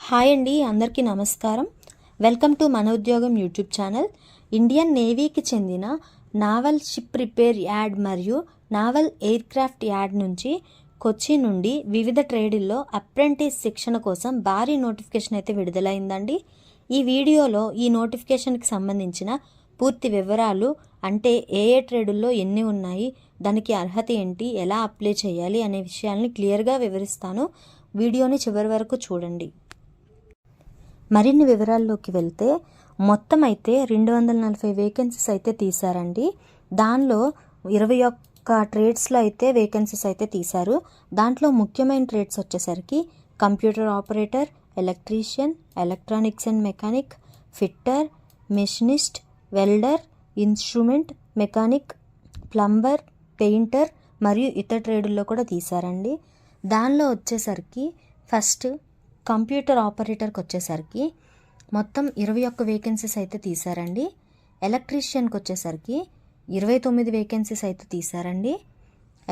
Hi అండి, అందరికీ నమస్కారం. వెల్కమ్ టు మన ఉద్యోగం యూట్యూబ్ ఛానల్. ఇండియన్ నేవీకి చెందిన నావల్ షిప్ రిపేర్ యార్డ్ మరియు నావల్ ఎయిర్ క్రాఫ్ట్ యార్డ్ నుంచి కొచ్చి నుండి వివిధ ట్రేడుల్లో అప్రెంటిస్ శిక్షణ కోసం భారీ నోటిఫికేషన్ అయితే విడుదలైందండి. ఈ వీడియోలో ఈ నోటిఫికేషన్కి సంబంధించిన పూర్తి వివరాలు, అంటే ఏ ట్రేడుల్లో ఎన్ని ఉన్నాయి, దానికి అర్హత ఏంటి, ఎలా అప్లై చేయాలి అనే విషయాల్ని క్లియర్గా వివరిస్తాను. వీడియోని చివరి వరకు చూడండి. మరిన్ని వివరాల్లోకి వెళ్తే మొత్తం అయితే 240 వేకెన్సీస్ అయితే తీశారండి. దానిలో 21 ట్రేడ్స్లో అయితే వేకెన్సీస్ అయితే తీశారు. దాంట్లో ముఖ్యమైన ట్రేడ్స్ వచ్చేసరికి computer operator, electrician, electronics and mechanic, fitter, machinist, welder, instrument mechanic, plumber, painter మరియు ఇతర ట్రేడుల్లో కూడా తీశారండి. దానిలో వచ్చేసరికి ఫస్ట్ కంప్యూటర్ ఆపరేటర్కి వచ్చేసరికి మొత్తం 21 వేకెన్సీస్ అయితే తీశారండి. ఎలక్ట్రీషియన్కి వచ్చేసరికి 29 వేకెన్సీస్ అయితే తీశారండి.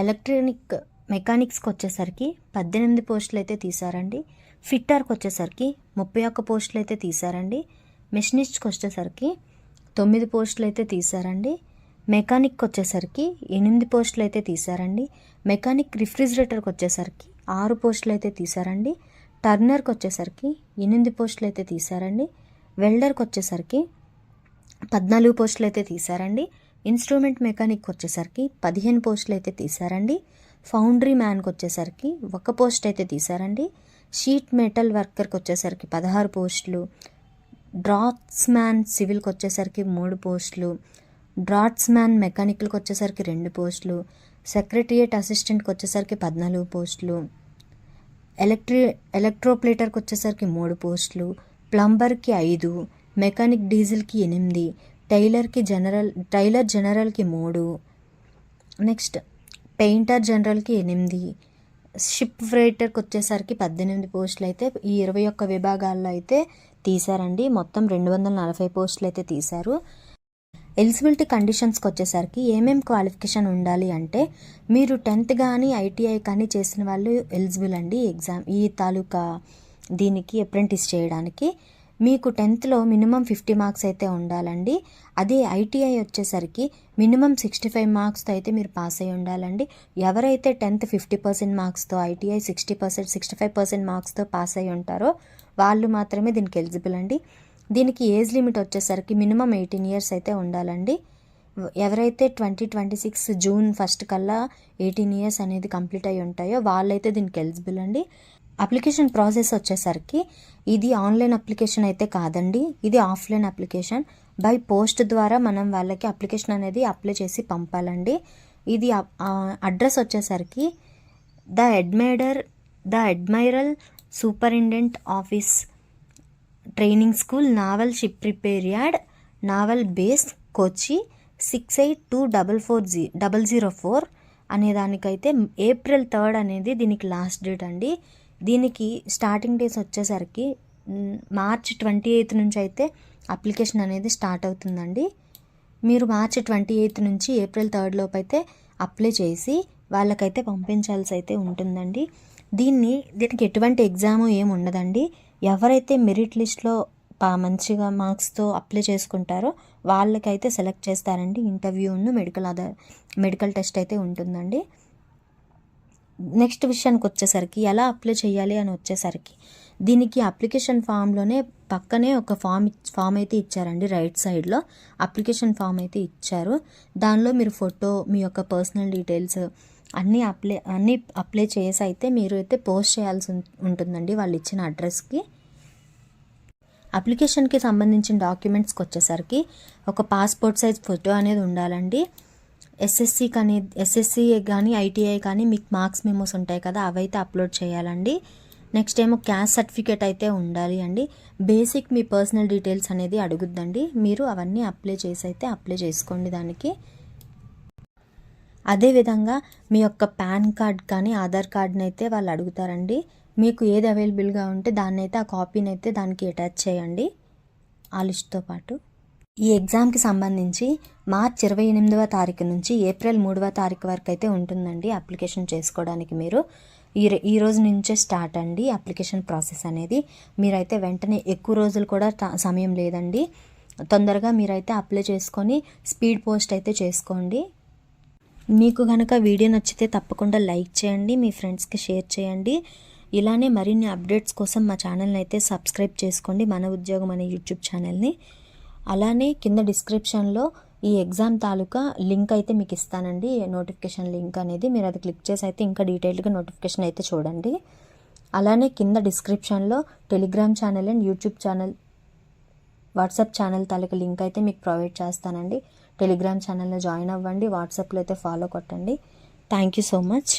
ఎలక్ట్రానిక్ మెకానిక్స్కి వచ్చేసరికి 18 పోస్టులు అయితే తీశారండి. ఫిట్టర్కి వచ్చేసరికి 31 పోస్టులు అయితే తీశారండి. మెషినిస్ట్కి వచ్చేసరికి 9 పోస్టులు అయితే తీశారండి. మెకానిక్కి వచ్చేసరికి 8 పోస్టులు అయితే తీశారండి. మెకానిక్ రిఫ్రిజిరేటర్కి వచ్చేసరికి 6 పోస్టులు అయితే తీశారండి. టర్నర్కి వచ్చేసరికి 8 పోస్టులు అయితే తీశారండి. వెల్డర్కి వచ్చేసరికి 14 పోస్టులు అయితే తీశారండి. ఇన్స్ట్రుమెంట్ మెకానిక్కి వచ్చేసరికి 15 పోస్టులు అయితే తీశారండి. ఫౌండ్రీ మ్యాన్కి వచ్చేసరికి 1 పోస్ట్ అయితే తీశారండి. షీట్ మెటల్ వర్కర్కి వచ్చేసరికి 16 పోస్టులు. డ్రాట్స్ మ్యాన్ సివిల్కి వచ్చేసరికి 3 పోస్టులు. డ్రాట్స్ మ్యాన్ మెకానికల్కి వచ్చేసరికి 2 పోస్టులు. సెక్రటరియట్ అసిస్టెంట్కి వచ్చేసరికి 14 పోస్టులు. ఎలక్ట్రోప్లేటర్కి వచ్చేసరికి 3 పోస్టులు. ప్లంబర్కి 5, మెకానిక్ డీజిల్కి 8, టైలర్ జనరల్కి 3, నెక్స్ట్ పెయింటర్ జనరల్కి 8, షిప్ ఫ్రైటర్కి వచ్చేసరికి 18 పోస్టులు అయితే ఈ 21 విభాగాల్లో అయితే తీశారండి. మొత్తం 240 పోస్టులు అయితే తీశారు. ఎలిజిబిలిటీ కండిషన్స్కి వచ్చేసరికి ఏమేమి క్వాలిఫికేషన్ ఉండాలి అంటే, మీరు 10th కానీ ఐటీఐ కానీ చేసిన వాళ్ళు ఎలిజిబుల్ అండి ఈ తాలూకా దీనికి అప్రెంటిస్ చేయడానికి. మీకు 10thలో మినిమం 50 మార్క్స్ అయితే ఉండాలండి. అదే ఐటీఐ వచ్చేసరికి మినిమం 65 మార్క్స్తో అయితే మీరు పాస్ అయి ఉండాలండి. ఎవరైతే 10th 50% మార్క్స్తో, ఐటీఐ 65% మార్క్స్తో పాస్ అయి ఉంటారో వాళ్ళు మాత్రమే దీనికి ఎలిజిబుల్ అండి. దీనికి ఏజ్ లిమిట్ వచ్చేసరికి మినిమం 18 ఇయర్స్ అయితే ఉండాలండి. ఎవరైతే 2026 జూన్ 1 కల్లా 18 ఇయర్స్ అనేది కంప్లీట్ అయి ఉంటాయో వాళ్ళైతే దీనికి ఎలిజిబుల్ అండి. అప్లికేషన్ ప్రాసెస్ వచ్చేసరికి ఇది ఆన్లైన్ అప్లికేషన్ అయితే కాదండి, ఇది ఆఫ్లైన్ అప్లికేషన్. బై పోస్ట్ ద్వారా మనం వాళ్ళకి అప్లికేషన్ అనేది అప్లై చేసి పంపాలండి. ఇది అడ్రస్ వచ్చేసరికి the admiral superintendent office, training school, naval ship repair yard, naval base, Kochi 68244004 అనే దానికైతే April 3 అనేది దీనికి లాస్ట్ డేట్ అండి. దీనికి స్టార్టింగ్ డేస్ వచ్చేసరికి March 28 నుంచి అయితే అప్లికేషన్ అనేది స్టార్ట్ అవుతుందండి. మీరు March 28 నుంచి April 3 లోపు అయితే అప్లై చేసి వాళ్ళకైతే పంపించాల్సి అయితే ఉంటుందండి. దీనికి ఎటువంటి ఎగ్జామ్ ఏమి ఉండదండి. ఎవరైతే మెరిట్ లిస్ట్లో మంచిగా మార్క్స్తో అప్లై చేసుకుంటారో వాళ్ళకైతే సెలెక్ట్ చేస్తారండి. ఇంటర్వ్యూను మెడికల్ టెస్ట్ అయితే ఉంటుందండి. నెక్స్ట్ విషయానికి వచ్చేసరికి ఎలా అప్లై చేయాలి అని వచ్చేసరికి దీనికి అప్లికేషన్ ఫామ్లోనే పక్కనే ఒక ఫామ్ అయితే ఇచ్చారండి. రైట్ సైడ్లో అప్లికేషన్ ఫామ్ అయితే ఇచ్చారు. దానిలో మీరు ఫోటో, మీ యొక్క పర్సనల్ డీటెయిల్స్ అన్నీ అప్లై చేసి అయితే మీరు అయితే పోస్ట్ చేయాల్సి ఉంటుందండి వాళ్ళు ఇచ్చిన అడ్రస్కి. అప్లికేషన్కి సంబంధించిన డాక్యుమెంట్స్కి వచ్చేసరికి ఒక పాస్పోర్ట్ సైజ్ ఫోటో అనేది ఉండాలండి. ఎస్ఎస్సి కానీ ఐటీఐ కానీ మీకు మార్క్స్ మెమోస్ ఉంటాయి కదా, అవైతే అప్లోడ్ చేయాలండి. నెక్స్ట్ ఏమో క్యాస్ట్ సర్టిఫికేట్ అయితే ఉండాలి అండి. బేసిక్ మీ పర్సనల్ డీటెయిల్స్ అనేది అడుగుద్దండి. మీరు అవన్నీ అప్లై చేసుకోండి దానికి. అదేవిధంగా మీ యొక్క పాన్ కార్డ్ కానీ ఆధార్ కార్డ్ని అయితే వాళ్ళు అడుగుతారండి. మీకు ఏది అవైలబుల్గా ఉంటే దాన్నైతే ఆ కాపీని అయితే దానికి అటాచ్ చేయండి ఆ లిస్ట్తో పాటు. ఈ ఎగ్జామ్కి సంబంధించి March 28వ తారీఖు నుంచి April 3వ తారీఖు వరకు అయితే ఉంటుందండి అప్లికేషన్ చేసుకోవడానికి. మీరు ఈ రోజు నుంచే స్టార్ట్ అండి అప్లికేషన్ ప్రాసెస్ అనేది. మీరైతే వెంటనే ఎక్కువ రోజులు కూడా సమయం లేదండి. తొందరగా మీరైతే అప్లై చేసుకొని స్పీడ్ పోస్ట్ అయితే చేసుకోండి. మీకు కనుక వీడియో నచ్చితే తప్పకుండా లైక్ చేయండి, మీ ఫ్రెండ్స్కి షేర్ చేయండి. ఇలానే మరిన్ని అప్డేట్స్ కోసం మా ఛానల్ని అయితే సబ్స్క్రైబ్ చేసుకోండి, మన ఉద్యోగం అనే యూట్యూబ్ ఛానల్ని. అలానే కింద డిస్క్రిప్షన్లో ఈ ఎగ్జామ్ తాలూకా లింక్ అయితే మీకు ఇస్తానండి, నోటిఫికేషన్ లింక్ అనేది. మీరు అది క్లిక్ చేసి అయితే ఇంకా డీటెయిల్డ్గా నోటిఫికేషన్ అయితే చూడండి. అలానే కింద డిస్క్రిప్షన్లో Telegram channel and YouTube channel, WhatsApp channel taluka link అయితే మీకు ప్రొవైడ్ చేస్తానండి. టెలిగ్రామ్ ఛానల్లో జాయిన్ అవ్వండి, వాట్సాప్లో అయితే ఫాలో కొట్టండి. Thank you so much.